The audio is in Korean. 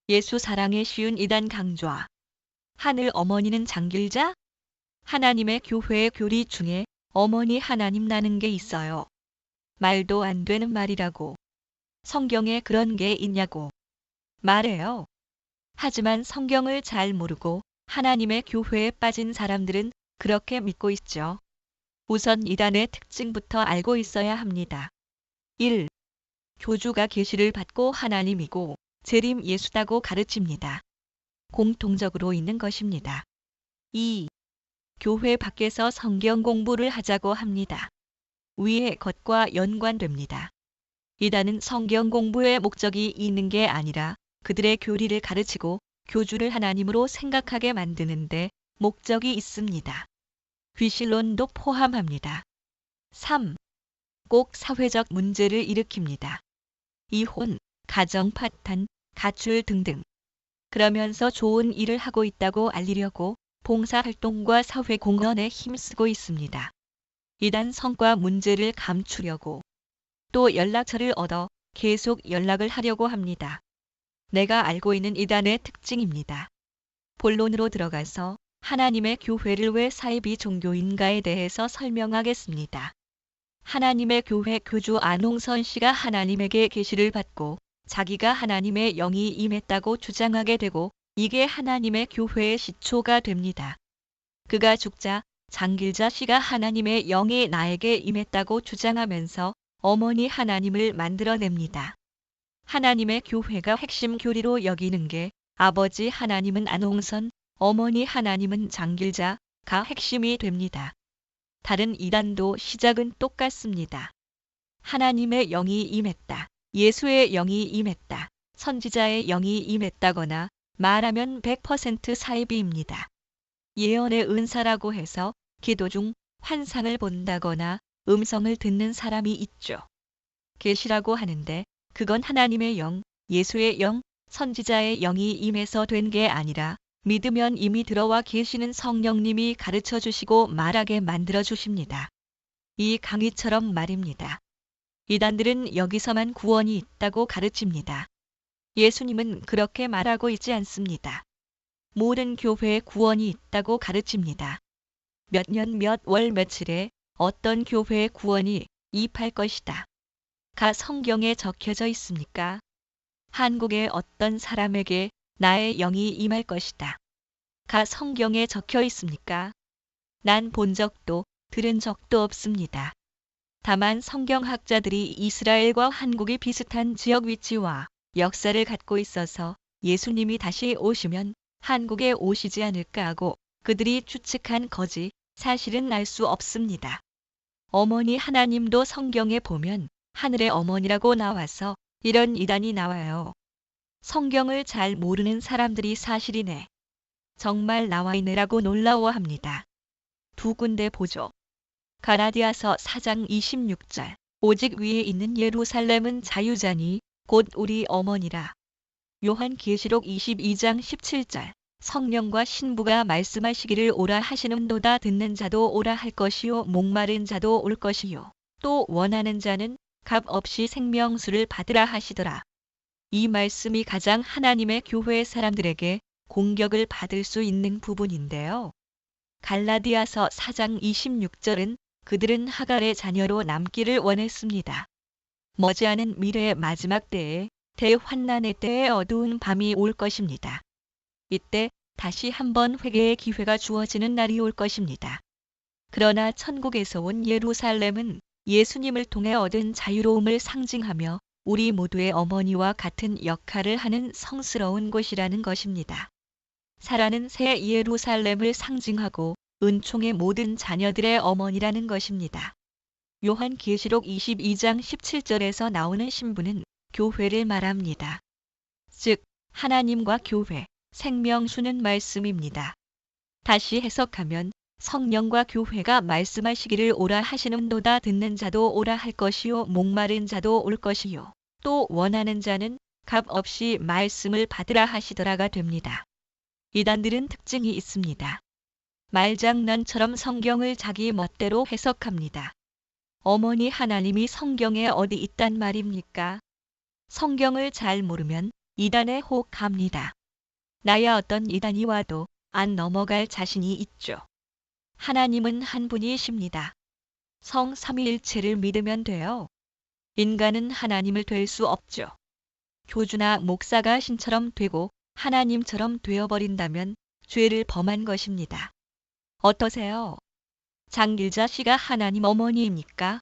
예수 사랑에 쉬운 이단 강좌. 하늘 어머니는 장길자? 하나님의 교회의 교리 중에 어머니 하나님라는 게 있어요. 말도 안 되는 말이라고. 성경에 그런 게 있냐고 말해요. 하지만 성경을 잘 모르고 하나님의 교회에 빠진 사람들은 그렇게 믿고 있죠. 우선 이단의 특징부터 알고 있어야 합니다. 1. 교주가 계시를 받고 하나님이고 재림 예수다고 가르칩니다. 공통적으로 있는 것입니다. 2. 교회 밖에서 성경 공부를 하자고 합니다. 위의 것과 연관됩니다. 이단은 성경 공부의 목적이 있는 게 아니라 그들의 교리를 가르치고 교주를 하나님으로 생각하게 만드는데 목적이 있습니다. 귀신론도 포함합니다. 3. 꼭 사회적 문제를 일으킵니다. 이혼, 가정 파탄, 가출 등등. 그러면서 좋은 일을 하고 있다고 알리려고 봉사활동과 사회공헌에 힘쓰고 있습니다. 이단 성과 문제를 감추려고 또 연락처를 얻어 계속 연락을 하려고 합니다. 내가 알고 있는 이단의 특징입니다. 본론으로 들어가서 하나님의 교회를 왜 사이비 종교인가에 대해서 설명하겠습니다. 하나님의 교회 교주 안홍선 씨가 하나님에게 계시를 받고 자기가 하나님의 영이 임했다고 주장하게 되고 이게 하나님의 교회의 시초가 됩니다. 그가 죽자 장길자 씨가 하나님의 영이 나에게 임했다고 주장하면서 어머니 하나님을 만들어냅니다. 하나님의 교회가 핵심 교리로 여기는 게 아버지 하나님은 안홍선, 어머니 하나님은 장길자가 핵심이 됩니다. 다른 이단도 시작은 똑같습니다. 하나님의 영이 임했다. 예수의 영이 임했다. 선지자의 영이 임했다거나 말하면 100% 사이비입니다. 예언의 은사라고 해서 기도 중 환상을 본다거나 음성을 듣는 사람이 있죠. 계시라고 하는데 그건 하나님의 영, 예수의 영, 선지자의 영이 임해서 된 게 아니라 믿으면 이미 들어와 계시는 성령님이 가르쳐 주시고 말하게 만들어 주십니다. 이 강의처럼 말입니다. 이단들은 여기서만 구원이 있다고 가르칩니다. 예수님은 그렇게 말하고 있지 않습니다. 모든 교회에 구원이 있다고 가르칩니다. 몇 년 몇 월 며칠에 어떤 교회의 구원이 임할 것이다. 가 성경에 적혀져 있습니까? 한국의 어떤 사람에게 나의 영이 임할 것이다. 가 성경에 적혀 있습니까? 난 본 적도 들은 적도 없습니다. 다만 성경학자들이 이스라엘과 한국이 비슷한 지역 위치와 역사를 갖고 있어서 예수님이 다시 오시면 한국에 오시지 않을까 하고 그들이 추측한 거지 사실은 알 수 없습니다. 어머니 하나님도 성경에 보면 하늘의 어머니라고 나와서 이런 이단이 나와요. 성경을 잘 모르는 사람들이 사실이네. 정말 나와 있네라고 놀라워합니다. 두 군데 보죠. 갈라디아서 4장 26절. 오직 위에 있는 예루살렘은 자유자니 곧 우리 어머니라. 요한계시록 22장 17절. 성령과 신부가 말씀하시기를 오라 하시는도다. 듣는 자도 오라 할 것이요 목마른 자도 올 것이요 또 원하는 자는 값 없이 생명수를 받으라 하시더라. 이 말씀이 가장 하나님의 교회 사람들에게 공격을 받을 수 있는 부분인데요. 갈라디아서 4장 26절은 그들은 하갈의 자녀로 남기를 원했습니다. 머지않은 미래의 마지막 때에 대환난의 때에 어두운 밤이 올 것입니다. 이때 다시 한번 회개의 기회가 주어지는 날이 올 것입니다. 그러나 천국에서 온 예루살렘은 예수님을 통해 얻은 자유로움을 상징하며 우리 모두의 어머니와 같은 역할을 하는 성스러운 곳이라는 것입니다. 살아는 새 예루살렘을 상징하고 은총의 모든 자녀들의 어머니라는 것입니다. 요한계시록 22장 17절에서 나오는 신부는 교회를 말합니다. 즉 하나님과 교회, 생명수는 말씀입니다. 다시 해석하면 성령과 교회가 말씀하시기를 오라 하시는도다. 듣는 자도 오라 할 것이요 목마른 자도 올 것이요 또 원하는 자는 값 없이 말씀을 받으라 하시더라가 됩니다. 이단들은 특징이 있습니다. 말장난처럼 성경을 자기 멋대로 해석합니다. 어머니 하나님이 성경에 어디 있단 말입니까? 성경을 잘 모르면 이단에 혹합니다. 나야 어떤 이단이 와도 안 넘어갈 자신이 있죠. 하나님은 한 분이십니다. 성 삼위일체를 믿으면 돼요. 인간은 하나님을 될 수 없죠. 교주나 목사가 신처럼 되고 하나님처럼 되어버린다면 죄를 범한 것입니다. 어떠세요? 장길자 씨가 하나님 어머니입니까?